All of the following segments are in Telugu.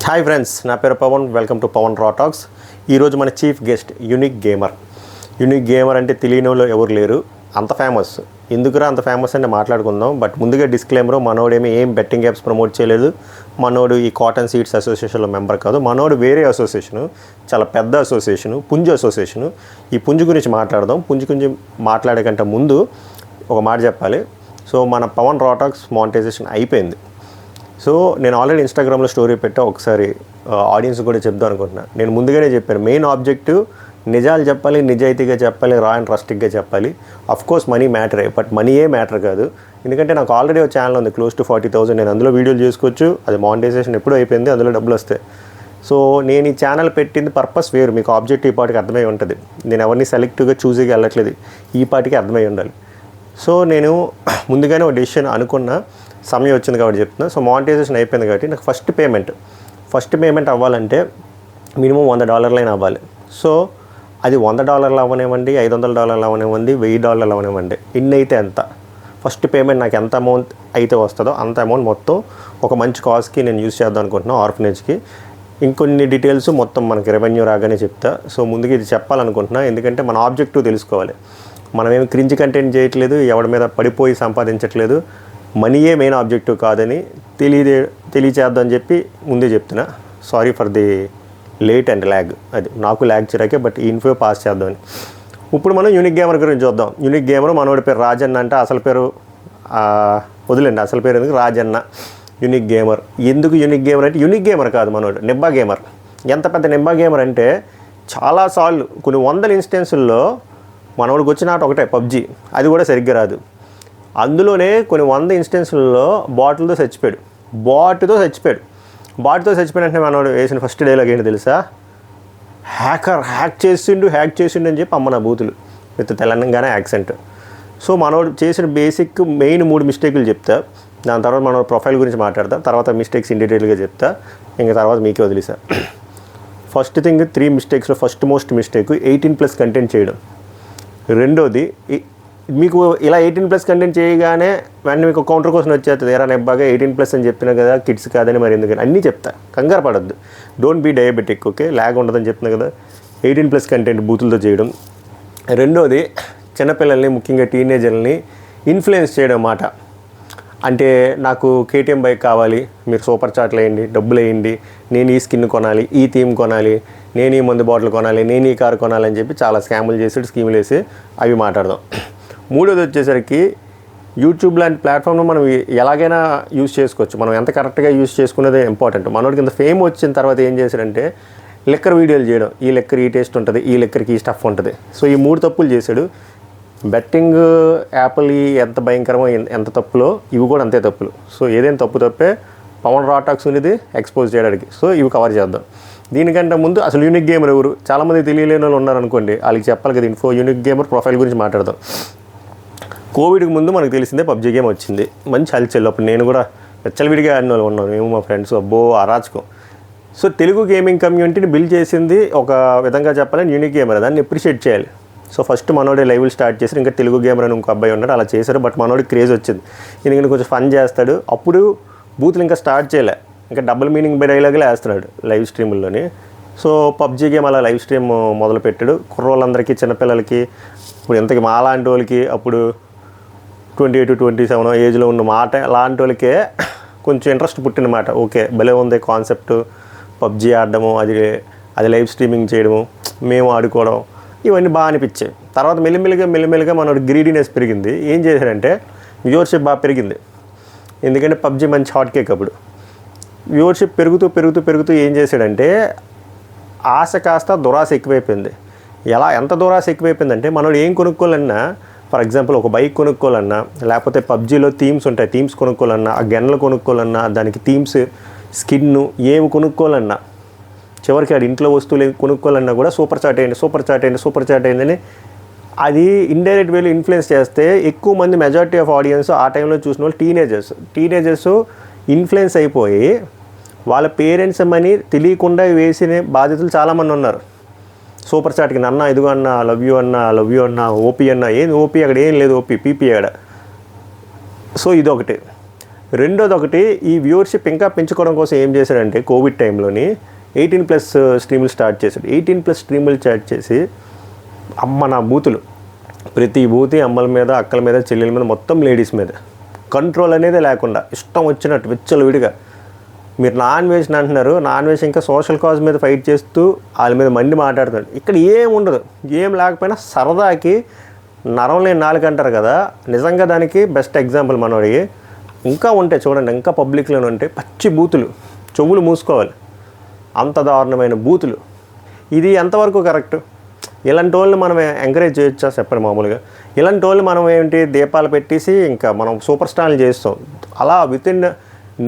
హాయ్ ఫ్రెండ్స్, నా పేరు పవన్. వెల్కమ్ టు పవన్ రా టాక్స్. ఈరోజు మన chief guest unique gamer. Unique gamer అంటే తెలియని వాళ్ళు ఎవరు లేరు, అంత ఫేమస్. ఎందుకురా అంత ఫేమస్ అంటే మాట్లాడుకుందాం. బట్ ముందుగా డిస్క్లైమర్, మనోడేమి ఏం బెట్టింగ్ యాప్స్ ప్రమోట్ చేయలేదు. మనోడు ఈ కాటన్ సీడ్స్ అసోసియేషన్లో మెంబర్ కాదు. మనోడు వేరే అసోసియేషను, చాలా పెద్ద అసోసియేషను, పుంజు అసోసియేషను. ఈ పుంజు గురించి మాట్లాడదాం. పుంజు గురించి మాట్లాడే కంటే ముందు ఒక మాట చెప్పాలి. సో మన పవన్ రా టాక్స్ మానిటైజేషన్ అయిపోయింది. సో నేను ఆల్రెడీ ఇన్స్టాగ్రామ్లో స్టోరీ పెట్టా, ఒకసారి ఆడియన్స్ కూడా చెప్దాం అనుకుంటున్నాను. నేను ముందుగానే చెప్పాను, మెయిన్ ఆబ్జెక్టివ్ నిజాలు చెప్పాలి, నిజాయితీగా చెప్పాలి, రా అండ్ ట్రస్టిక్గా చెప్పాలి. అఫ్కోర్స్ మనీ మ్యాటరే, బట్ మనీయే మ్యాటర్ కాదు. ఎందుకంటే నాకు ఆల్రెడీ ఒక ఛానల్ ఉంది, క్లోజ్ టు 40,000. నేను అందులో వీడియోలు చేసుకోవచ్చు. అది మానిటైజేషన్ ఎప్పుడూ అయిపోయింది, అందులో డబ్బులు వస్తాయి. సో నేను ఈ ఛానల్ పెట్టింది పర్పస్ వేరు. మీకు ఆబ్జెక్టివ్ ఈ పాటికి అర్థమై ఉంటుంది. నేను ఎవరిని సెలెక్టివ్గా చూసిగా వెళ్ళట్లేదు, ఈ పాటికి అర్థమై ఉండాలి. సో నేను ముందుగానే ఒక డెసిషన్ అనుకున్న సమయం వచ్చింది కాబట్టి చెప్తున్నా. సో మానిటైజేషన్ అయిపోయింది కాబట్టి నాకు ఫస్ట్ పేమెంట్ అవ్వాలంటే మినిమం $100 అవ్వాలి. సో అది $100 అవ్వనివ్వండి, $500 అవ్వనివ్వండి, $1000 అవ్వనివ్వండి, ఇన్ని అయితే ఎంత ఫస్ట్ పేమెంట్ నాకు ఎంత అమౌంట్ అయితే వస్తుందో అంత అమౌంట్ మొత్తం ఒక మంచి కాజ్కి నేను యూజ్ చేద్దాం అనుకుంటున్నాను, ఆర్ఫనేజ్కి. ఇంకొన్ని డీటెయిల్స్ మొత్తం మనకి రెవెన్యూ రాగానే చెప్తా. సో ముందుగా ఇది చెప్పాలనుకుంటున్నా, ఎందుకంటే మన ఆబ్జెక్టివ్ తెలుసుకోవాలి. మనమేమి క్రింజ్ కంటెంట్ చేయట్లేదు, ఎవరి మీద పడిపోయి సంపాదించట్లేదు. మనీయే మెయిన్ ఆబ్జెక్టివ్ కాదని తెలియచేద్దామని చెప్పి ముందే చెప్తున్నా. Sorry for the late and lag. అది నాకు ల్యాగ్ చిరాకే, బట్ ఈ ఇన్ఫో పాస్ చేద్దామని. ఇప్పుడు మనం యూనిక్ గేమర్ గురించి చూద్దాం. యూనిక్ గేమర్ మనోడి పేరు రాజన్న అంటే అసలు పేరు వదిలేండి, అసలు పేరు ఎందుకు, రాజన్న. యూనిక్ గేమర్ ఎందుకు యూనిక్ గేమర్ అంటే యూనిక్ గేమర్ కాదు మనోడు, నిబ్బా గేమర్. ఎంత పెద్ద నిబ్బా గేమర్ అంటే చాలాసార్లు కొన్ని వందల ఇన్స్టెన్సుల్లో మనోడికి వచ్చిన ఆట ఒకటే, పబ్జీ. అది కూడా సరిగ్గా రాదు. అందులోనే కొన్ని 100 ఇన్స్టెన్సుల్లో బాట్తో చచ్చిపోయాడు. బాట్తో చచ్చిపోయినట్టే మనోడు వేసిన ఫస్ట్ డైలాగ్ ఏంటి తెలుసా? హ్యాక్ చేసిండు అని చెప్పి అమ్మ నా బూతులు విత్ తెలంగాణ యాక్సెంట్. సో మనోడు చేసిన బేసిక్ మెయిన్ 3 మిస్టేకులు చెప్తా. దాని తర్వాత మనోడు ప్రొఫైల్ గురించి మాట్లాడతా. తర్వాత మిస్టేక్స్ ఇన్ డీటెయిల్గా చెప్తా. ఇంకా తర్వాత మీకే వదిలేసా. ఫస్ట్ థింగ్ 3 మిస్టేక్స్లో ఫస్ట్ మోస్ట్ మిస్టేక్ 18+ కంటెంట్ చేయడం. రెండోది, మీకు ఇలా 18+ కంటెంట్ చేయగానే వెంటనే మీకు కౌంటర్ క్వశ్చన్ వచ్చేస్తుంది, ఎరా నెబ్బాగా 18+ అని చెప్పినా కదా, కిడ్స్ కాదని మరి ఎందుకని అన్నీ చెప్తా. కంగారు పడద్దు, don't be diabetic, okay? Lag ఉండదని చెప్తున్నా కదా. 18+ కంటెంట్ బూతులతో చేయడం. రెండోది, చిన్నపిల్లల్ని ముఖ్యంగా టీనేజర్లని ఇన్ఫ్లుయెన్స్ చేయడం మాట. అంటే నాకు KTM బైక్ కావాలి, మీరు సూపర్ చాట్లు వేయండి, డబ్బులు వేయండి, నేను ఈ స్కిన్ కొనాలి, ఈ థీమ్ కొనాలి, నేను ఈ మందు బాటిల్ కొనాలి, నేను ఈ కారు కొనాలి అని చెప్పి చాలా స్కాములు చేసి స్కీములు వేసి అవి మాట్లాడదాం. మూడోది వచ్చేసరికి, యూట్యూబ్ లాంటి ప్లాట్ఫామ్లో మనం ఎలాగైనా యూజ్ చేసుకోవచ్చు. మనం ఎంత కరెక్ట్గా యూజ్ చేసుకునేదే ఇంపార్టెంట్. మనోడికి ఇంత ఫేమ్ వచ్చిన తర్వాత ఏం చేశాడంటే లెక్కర్ వీడియోలు చేయడం. ఈ లెక్కర్ ఈ టేస్ట్ ఉంటుంది, ఈ లెక్కర్కి ఈ స్టఫ్ ఉంటుంది. సో ఈ 3 తప్పులు చేశాడు. బెట్టింగ్ యాప్లు ఎంత భయంకరమో ఎంత తప్పులో ఇవి కూడా అంతే తప్పులు. సో ఏదైనా తప్పే పవన్ రా టాక్స్ అనేది ఎక్స్పోజ్ చేయడానికి. సో ఇవి కవర్ చేద్దాం. దీనికంటే ముందు అసలు యూనిక్ గేమర్ ఎవరు చాలామంది తెలియలేని వాళ్ళు ఉన్నారనుకోండి, వాళ్ళకి చెప్పాలి కదా ఇన్ఫో. యూనిక్ గేమర్ ప్రొఫైల్ గురించి మాట్లాడదాం. కోవిడ్కి ముందు మనకు తెలిసిందే పబ్జీ గేమ్ వచ్చింది, మంచి హల్చల్. అప్పుడు నేను కూడా విచ్చలవిడిగా ఆడిన వాళ్ళు ఉన్నాను, మేము మా ఫ్రెండ్స్. అబ్బో అరాచకం. సో తెలుగు గేమింగ్ కమ్యూనిటీని బిల్డ్ చేసింది ఒక విధంగా చెప్పాలని యూనిక్ గేమర్, దాన్ని అప్రిషియేట్ చేయాలి. సో ఫస్ట్ మనోడే లైవ్లు స్టార్ట్ చేశారు. ఇంకా తెలుగు గేమర్ అని ఇంకో అబ్బాయి ఉన్నాడు, అలా చేశారు. బట్ మనోడికి క్రేజ్ వచ్చింది, ఎందుకంటే కొంచెం ఫన్ చేస్తాడు. అప్పుడు బూతులు ఇంకా స్టార్ట్ చేయలే, ఇంకా డబుల్ మీనింగ్ బై డైలాగులే వేస్తున్నాడు లైవ్ స్ట్రీముల్లోని. సో పబ్జీ గేమ్ అలా లైవ్ స్ట్రీమ్ మొదలుపెట్టాడు. కుర్రోళ్ళందరికీ, చిన్నపిల్లలకి, ఇప్పుడు ఇంతకి మా లాంటి వాళ్ళకి, అప్పుడు 28-27 ఏజ్లో ఉన్న మాట లాంటి వాళ్ళకే కొంచెం ఇంట్రెస్ట్ పుట్టినమాట. ఓకే భలే ఉంది కాన్సెప్ట్, పబ్జీ ఆడడము, అది లైవ్ స్ట్రీమింగ్ చేయడము, మేము ఆడుకోవడం, ఇవన్నీ బాగా అనిపించాయి. తర్వాత మెల్లిమెల్లిగా మనోడు గ్రీడీనెస్ పెరిగింది. ఏం చేశాడంటే వ్యూవర్షిప్ బాగా పెరిగింది, ఎందుకంటే పబ్జీ మంచి హాట్ కేక్. అప్పుడు వ్యూవర్షిప్ పెరుగుతూ ఏం చేశాడంటే ఆశ కాస్త దురాశ ఎక్కువైపోయింది. ఎంత దురాశ ఎక్కువైపోయిందంటే మనోడు ఏం కొనుక్కోవాలన్నా, ఫర్ ఎగ్జాంపుల్ ఒక బైక్ కొనుక్కోవాలన్నా, లేకపోతే పబ్జీలో థీమ్స్ ఉంటాయి, థీమ్స్ కొనుక్కోవాలన్నా, ఆ గన్లు కొనుక్కోవాలన్నా, దానికి థీమ్స్, స్కిన్ను ఏమి కొనుక్కోవాలన్నా, చివరికి ఆడు ఇంట్లో వస్తువులు కొనుక్కోవాలన్నా కూడా సూపర్ చాట్ అయిందని అది ఇండైరెక్ట్ వేలో ఇన్ఫ్లుయెన్స్ చేస్తే ఎక్కువ మంది మెజారిటీ ఆఫ్ ఆడియన్స్ ఆ టైంలో చూసిన వాళ్ళు టీనేజర్స్ ఇన్ఫ్లుయెన్స్ అయిపోయి వాళ్ళ పేరెంట్స్ మనీ తెలియకుండా వేసిన బాధితులు చాలామంది ఉన్నారు. సూపర్ చాట్కి అన్న ఇదిగో అన్న, లవ్ యూ అన్న, ఓపీ అన్న. ఏం ఓపీ? అక్కడ ఏం లేదు, ఓపీ పీపీ అక్కడ. సో ఇదొకటి. రెండోది ఒకటి ఈ వ్యూవర్షిప్ ఇంకా పెంచుకోవడం కోసం ఏం చేశాడంటే కోవిడ్ టైంలోని 18+ స్ట్రీములు స్టార్ట్ చేశాడు. 18+ స్ట్రీములు స్టార్ట్ చేసి అమ్మ నా బూతులు, ప్రతి బూతి అమ్మల మీద, అక్కల మీద, చెల్లెల మీద, మొత్తం లేడీస్ మీద కంట్రోల్ అనేది లేకుండా ఇష్టం వచ్చినట్టు విచ్చలవిడిగా. మీరు నాన్ వెజ్ అంటున్నారు, నాన్ వెజ్ ఇంకా సోషల్ కాజ్ మీద ఫైట్ చేస్తూ వాళ్ళ మీద మండి మాట్లాడుతున్నాడు. ఇక్కడ ఏం ఉండదు, ఏం లేకపోయినా సరదాకి నరం లేని నాలుగు అంటారు కదా, నిజంగా దానికి బెస్ట్ ఎగ్జాంపుల్ మనోడికి. ఇంకా ఉంటాయి చూడండి, ఇంకా పబ్లిక్లోనే ఉంటాయి పచ్చి బూతులు, చెవులు మూసుకోవాలి, అంత దారుణమైన బూతులు. ఇది ఎంతవరకు కరెక్ట్? ఇలాంటి వాళ్ళని మనం ఎంకరేజ్ చేయొచ్చా చెప్పండి? మామూలుగా ఇలాంటి వాళ్ళు మనం ఏంటి దీపాలు పెట్టేసి ఇంకా మనం సూపర్ స్టార్లు చేస్తాం. అలా వితిన్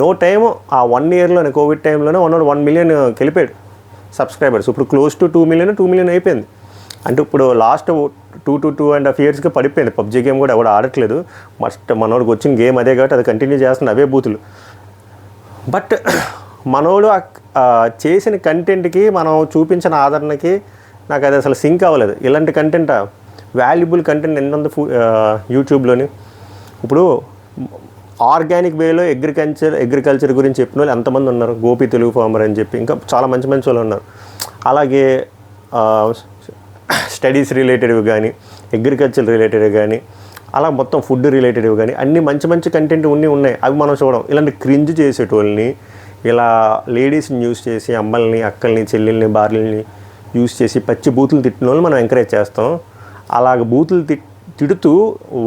నో టైమ్ ఆ 1 ఇయర్లోనే కోవిడ్ టైంలోనే 1 మిలియన్ గెలిపాడు సబ్స్క్రైబర్స్. ఇప్పుడు క్లోజ్ టు 2 మిలియన్ అయిపోయింది. అంటే ఇప్పుడు లాస్ట్ 2.5 ఇయర్స్గా పడిపోయింది. పబ్జీ గేమ్ కూడా ఎవరు ఆడట్లేదు. మనోడికి వచ్చిన గేమ్ అదే కాబట్టి అది కంటిన్యూ చేస్తుంది, అవే బూతులు. బట్ మనోడు చేసిన కంటెంట్కి మనం చూపించిన ఆదరణకి నాకు అది అసలు సింక్ అవ్వలేదు. ఇలాంటి కంటెంట్, వాల్యుబుల్ కంటెంట్ ఎన్ని ఉంది యూట్యూబ్లోని. ఇప్పుడు ఆర్గానిక్ వేలో అగ్రికల్చర్ గురించి చెప్పిన వాళ్ళు ఎంతమంది ఉన్నారు? గోపి తెలుగు ఫార్మర్ అని చెప్పి ఇంకా చాలా మంచి వాళ్ళు ఉన్నారు. అలాగే స్టడీస్ రిలేటెడ్వి కానీ, అగ్రికల్చర్ రిలేటెడ్ కానీ, అలా మొత్తం ఫుడ్ రిలేటెడ్వి కానీ అన్నీ మంచి కంటెంట్ ఉన్నాయి. అవి మనం చూడడం. ఇలాంటి క్రింజ్ చేసేటోళ్ళని, ఇలా లేడీస్ని యూస్ చేసి అమ్మల్ని, అక్కల్ని, చెల్లెల్ని, భార్యల్ని యూస్ చేసి పచ్చి బూతులు తిట్టిన వాళ్ళు మనం ఎంకరేజ్ చేస్తాం. అలాగ బూతులు తిడుతూ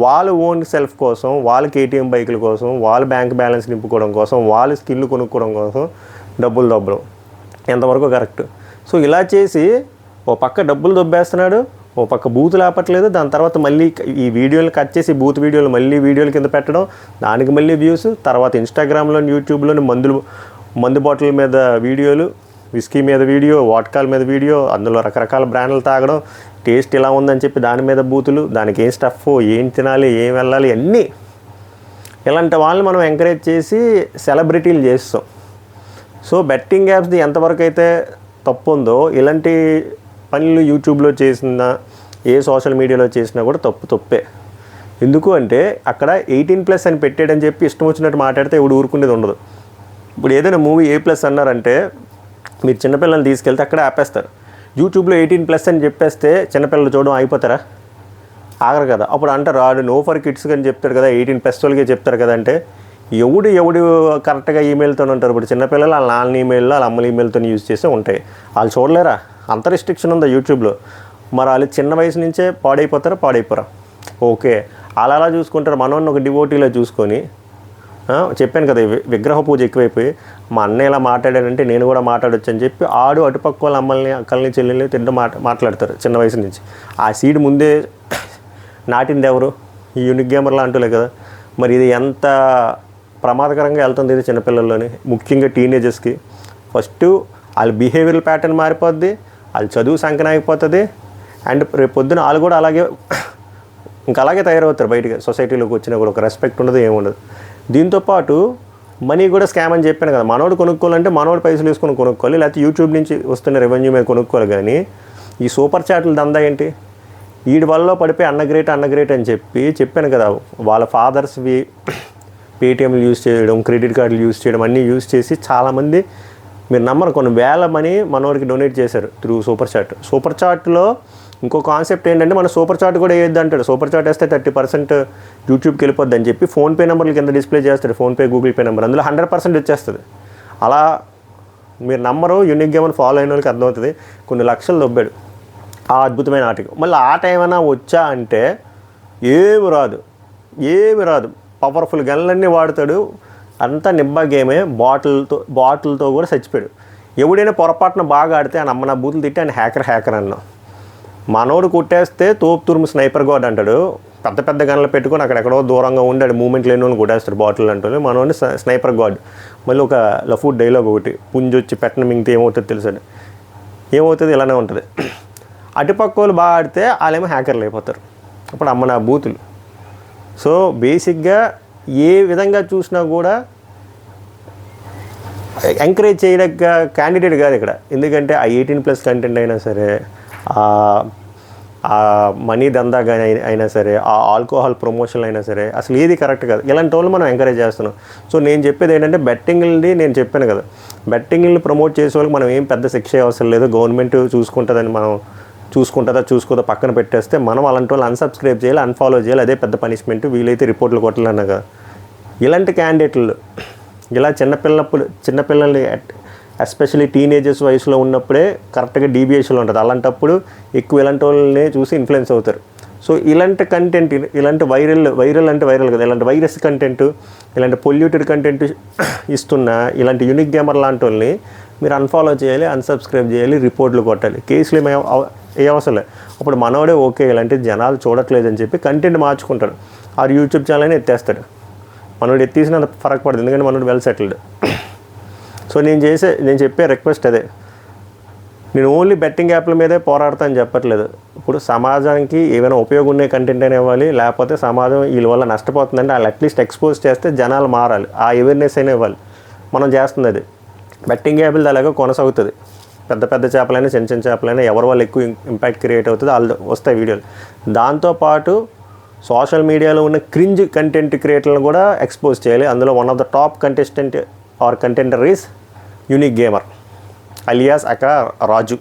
వాళ్ళ ఓన్ సెల్ఫ్ కోసం, వాళ్ళకి ATM బైకుల కోసం, వాళ్ళ బ్యాంక్ బ్యాలెన్స్ నింపుకోవడం కోసం, వాళ్ళ స్కిల్ కొనుక్కోవడం కోసం డబ్బులు దొబ్బడం ఎంతవరకు కరెక్ట్? సో ఇలా చేసి ఓ పక్క డబ్బులు దొబ్బేస్తున్నాడు, ఓ పక్క బూతులు ఆపట్లేదు. దాని తర్వాత మళ్ళీ ఈ వీడియోలు కట్ చేసి బూత్ వీడియోలు మళ్ళీ వీడియోల కింద పెట్టడం, దానికి మళ్ళీ వ్యూస్. తర్వాత ఇన్స్టాగ్రామ్లో, యూట్యూబ్లోని మందు బాటిల్ మీద వీడియోలు, విస్కీ మీద వీడియో, వాట్కాల్ మీద వీడియో, అందులో రకరకాల బ్రాండ్లు తాగడం, టేస్ట్ ఇలా ఉందని చెప్పి దాని మీద బూతులు, దానికి ఏం స్టఫ్, ఏం తినాలి, ఏం వెళ్ళాలి, అన్నీ. ఇలాంటి వాళ్ళని మనం ఎంకరేజ్ చేసి సెలబ్రిటీలు చేస్తాం. సో బెట్టింగ్ యాప్స్ది ఎంతవరకు అయితే తప్పు ఉందో, ఇలాంటి పనులు యూట్యూబ్లో చేసినా, ఏ సోషల్ మీడియాలో చేసినా కూడా తప్పే. ఎందుకు అంటే అక్కడ 18+ అని పెట్టాడని చెప్పి ఇష్టం వచ్చినట్టు మాట్లాడితే ఎవడు ఊరుకునేది ఉండదు. ఇప్పుడు ఏదైనా మూవీ A+ అన్నారంటే మీరు చిన్నపిల్లల్ని తీసుకెళ్తే అక్కడ ఆపేస్తారు. యూట్యూబ్లో 18+ అని చెప్పేస్తే చిన్నపిల్లలు చూడడం అయిపోతారా? ఆగరు కదా. అప్పుడు అంటారు ఆడు నో ఫర్ కిడ్స్ అని చెప్తాడు కదా, 18+ వాళ్ళకే చెప్తారు కదా. అంటే ఎవడు కరెక్ట్గా ఈమెయిల్తో ఉంటారు. ఇప్పుడు చిన్నపిల్లలు వాళ్ళ నాన్న ఈమెయిల్లో, వాళ్ళ అమ్మల ఈమెయిల్తో యూజ్ చేస్తే ఉంటాయి. వాళ్ళు చూడలేరా? అంత రిస్ట్రిక్షన్ ఉందా యూట్యూబ్లో? మరి వాళ్ళు చిన్న వయసు నుంచే పాడైపోరా? ఓకే, అలా చూసుకుంటారు. మనోడిని ఒక డివోటీలో చూసుకొని, చెప్పాను కదా విగ్రహ పూజ ఎక్కువైపోయి మా అన్న ఇలా మాట్లాడాడంటే నేను కూడా మాట్లాడొచ్చు అని చెప్పి ఆడు అటుపక్క వాళ్ళ అమ్మల్ని, అక్కల్ని, చెల్లెల్ని తింటూ మాట్లాడతారు చిన్న వయసు నుంచి. ఆ సీడ్ ముందే నాటింది ఎవరు? ఈ యూనిక్ గేమర్ లాంటిలే కదా. మరి ఇది ఎంత ప్రమాదకరంగా వెళ్తుంది ఇది చిన్నపిల్లల్లోని, ముఖ్యంగా టీనేజర్స్కి. ఫస్ట్ వాళ్ళ బిహేవియరల్ ప్యాటర్న్ మారిపోద్ది, వాళ్ళ చదువు సంకనాగిపోతుంది. అండ్ రేపు పొద్దున వాళ్ళు కూడా అలాగే తయారవుతారు. బయటకి సొసైటీలోకి వచ్చినా కూడా ఒక రెస్పెక్ట్ ఉండదు, ఏముండదు. దీంతోపాటు మనీ కూడా స్కామ్ అని చెప్పాను కదా. మనోడు కొనుక్కోవాలంటే మనోడు పైసలు వేసుకొని కొనుక్కోవాలి, లేకపోతే యూట్యూబ్ నుంచి వస్తున్న రెవెన్యూ మీద కొనుక్కోవాలి. కానీ ఈ సూపర్ చాట్లు దందా ఏంటి? వీడి వల్ల పడిపోయి అన్న గ్రేట్ అని చెప్పాను కదా. వాళ్ళ ఫాదర్స్వి పేటిఎంలు యూజ్ చేయడం, క్రెడిట్ కార్డులు యూజ్ చేయడం, అన్నీ యూజ్ చేసి చాలామంది, మీరు నమ్మరు, కొన్ని వేల మనీ మనోడికి డొనేట్ చేశారు త్రూ సూపర్ చాట్లో. ఇంకో కాన్సెప్ట్ ఏంటంటే మన సూపర్ చాట్ కూడా వేయద్దు అంటాడు. సూపర్ చాట్ వేస్తే 30% యూట్యూబ్కి వెళ్ళిపోద్ది అని చెప్పి ఫోన్పే నెంబర్లు కింద డిస్ప్లే చేస్తాడు. ఫోన్పే, గూగుల్ పే నెంబర్, అందులో 100% వచ్చేస్తుంది. అలా మీరు నమ్మరు, యూనిక్ గేమర్ ఫాలో అయిన వాళ్ళకి అర్థమవుతుంది. కొన్ని లక్షలు దొబ్బాడు ఆ అద్భుతమైన ఆటకు. మళ్ళీ ఆ టైం అయినా వచ్చా అంటే ఏమి రాదు. పవర్ఫుల్ గన్లన్నీ వాడతాడు. అంతా నిబ్బా గేమే. బాటిల్తో కూడా చచ్చిపోయాడు. ఎవడైనా పొరపాటున బాగా ఆడితే ఆయన అమ్మ నా బూతులు తిట్టి ఆయన హ్యాకర్ అన్నాం. మనోడు కొట్టేస్తే తోపు తురుము స్నైపర్ గాడ్ అంటాడు. పెద్ద గన్లు పెట్టుకొని అక్కడెక్కడో దూరంగా ఉండాడు, మూమెంట్ లేని వాళ్ళని కొట్టేస్తాడు బాటిల్ అంటాడు. మనోడిని స్నైపర్ గాడ్. మళ్ళీ ఒక లఫూట్ డైలాగ్ ఒకటి, పుంజొచ్చి పెట్టన మింగితే ఏమవుతుంది తెలుసాడు? ఏమవుతుంది? ఇలానే ఉంటుంది. అటుపక్క వాళ్ళు బాగా ఆడితే వాళ్ళేమో హ్యాకర్లు అయిపోతారు. అప్పుడు అమ్మ నా బూతులు. సో బేసిక్గా ఏ విధంగా చూసినా కూడా ఎంకరేజ్ చేయడానికి క్యాండిడేట్ కాదు ఇక్కడ. ఎందుకంటే ఆ 18+ కంటెంట్ అయినా సరే, ఆ మనీ దందా కానీ అయినా సరే, ఆ ఆల్కహాల్ ప్రమోషన్ అయినా సరే, అసలు ఏది కరెక్ట్ కాదు. ఇలాంటి వాళ్ళు మనం ఎంకరేజ్ చేస్తున్నాం. సో నేను చెప్పేది ఏంటంటే, బెట్టింగ్ని నేను చెప్పాను కదా, బెట్టింగ్ని ప్రమోట్ చేసే వాళ్ళకి మనం ఏం పెద్ద శిక్ష అవసరం లేదు. గవర్నమెంట్ చూసుకుంటుందని మనం చూసుకోదో పక్కన పెట్టేస్తే, మనం అలాంటి వాళ్ళు అన్సబ్స్క్రైబ్ చేయాలి, అన్ఫాలో చేయాలి. అదే పెద్ద పనిష్మెంట్. వీలైతే రిపోర్ట్లు కొట్టాలన్నా కదా. ఇలాంటి క్యాండిడేట్లు ఇలా చిన్నపిల్లల్ని ఎస్పెషల్లీ టీనేజర్స్ వయసులో ఉన్నప్పుడే కరెక్ట్గా డీబీఎస్లో ఉంటుంది. అలాంటప్పుడు ఎక్కువ ఇలాంటి వాళ్ళని చూసి ఇన్ఫ్లుయెన్స్ అవుతారు. సో ఇలాంటి కంటెంట్, ఇలాంటి వైరల్ అంటే వైరల్ కదా, ఇలాంటి వైరస్ కంటెంట్, ఇలాంటి పొల్యూటెడ్ కంటెంట్ ఇస్తున్న ఇలాంటి యూనిక్ గేమర్ లాంటి వాళ్ళని మీరు అన్ఫాలో చేయాలి, అన్సబ్స్క్రైబ్ చేయాలి, రిపోర్ట్లు కొట్టాలి. కేసులు ఏ అవసరం లేదు. అప్పుడు మనోడే ఓకే ఇలాంటి జనాలు చూడట్లేదని చెప్పి కంటెంట్ మార్చుకుంటాడు. ఆ యూట్యూబ్ ఛానల్ని ఎత్తేస్తాడు. మనోడు ఎత్తేసిన ఫరక్ పడుతుంది, ఎందుకంటే మనోడు వెల్ సెటిల్డ్. సో నేను చెప్పే రిక్వెస్ట్ అదే. నేను ఓన్లీ బెట్టింగ్ యాప్ల మీదే పోరాడతాను చెప్పట్లేదు. ఇప్పుడు సమాజానికి ఏమైనా ఉపయోగం ఉండే కంటెంట్ అయినా ఇవ్వాలి, లేకపోతే సమాజం వీళ్ళ వల్ల నష్టపోతుందంటే వాళ్ళు అట్లీస్ట్ ఎక్స్పోజ్ చేస్తే జనాలు మారాలి, ఆ అవేర్నెస్ అయినా ఇవ్వాలి. మనం చేస్తుంది అది. బెట్టింగ్ యాప్లు అలాగే కొనసాగుతుంది. పెద్ద చేపలైనా చిన్న చేపలైనా ఎవరి వల్ల ఎక్కువ ఇంపాక్ట్ క్రియేట్ అవుతుంది, వాళ్ళు వస్తాయి వీడియోలు. దాంతోపాటు సోషల్ మీడియాలో ఉన్న క్రింజ్ కంటెంట్ క్రియేటర్లను కూడా ఎక్స్పోజ్ చేయాలి. అందులో one of the top contestant or contender is unique gamer alias Raju.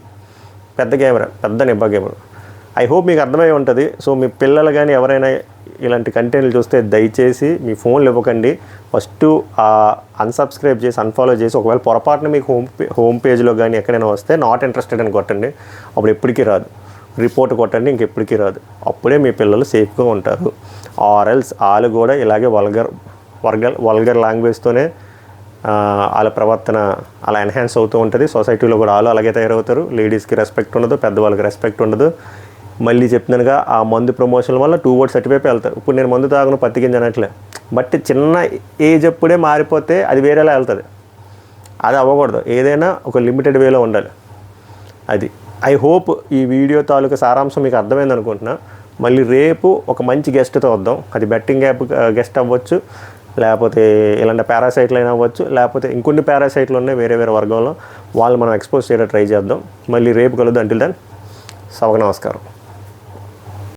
పెద్ద నిబ్బ గేమర్. ఐ హోప్ మీకు అర్థమై ఉంటుంది. సో మీ పిల్లలు కానీ ఎవరైనా ఇలాంటి కంటెంట్లు చూస్తే దయచేసి మీ ఫోన్లు ఇవ్వకండి. ఫస్ట్ అన్సబ్స్క్రైబ్ చేసి అన్ఫాలో చేసి, ఒకవేళ పొరపాటున మీకు హోమ్ పేజ్లో కానీ ఎక్కడైనా వస్తే నాట్ ఇంట్రెస్టెడ్ అని కొట్టండి. అప్పుడు ఎప్పటికీ రాదు. రిపోర్ట్ కొట్టండి, ఇంకెప్పటికీ రాదు. అప్పుడే మీ పిల్లలు సేఫ్గా ఉంటారు. ఆర్ఎల్స్ వాళ్ళు కూడా ఇలాగే వల్గర్ లాంగ్వేజ్తోనే వాళ్ళ ప్రవర్తన అలా ఎన్హాన్స్ అవుతూ ఉంటుంది. సొసైటీలో కూడా వాళ్ళు అలాగే తయారవుతారు. లేడీస్కి రెస్పెక్ట్ ఉండదు, పెద్దవాళ్ళకి రెస్పెక్ట్ ఉండదు. మళ్ళీ చెప్తున్నానుగా, ఆ మందు ప్రమోషన్ వల్ల 2 votes అటువైపు వెళ్తారు. ఇప్పుడు నేను మందు తాగను, పత్తి గింజ అనట్లే, బట్ చిన్న ఏజ్ అప్పుడే మారిపోతే అది వేరేలా వెళ్తుంది. అది అవ్వకూడదు. ఏదైనా ఒక లిమిటెడ్ వేలో ఉండాలి. అది ఐ హోప్ ఈ వీడియో తాలూకు సారాంశం మీకు అర్థమైంది అనుకుంటున్నా. మళ్ళీ రేపు ఒక మంచి గెస్ట్తో వద్దాం. అది బెట్టింగ్ యాప్ గెస్ట్ అవ్వచ్చు, లేకపోతే ఇలాంటి పారాసైట్లు అయినా అవ్వచ్చు, లేకపోతే ఇంకొన్ని పారాసైట్లు ఉన్నాయి వేరే వర్గంలో, వాళ్ళు మనం ఎక్స్పోజ్ చేయడం ట్రై చేద్దాం. మళ్ళీ రేపు కలుద్దాం. అంటిల్ దెన్, సభకు నమస్కారం.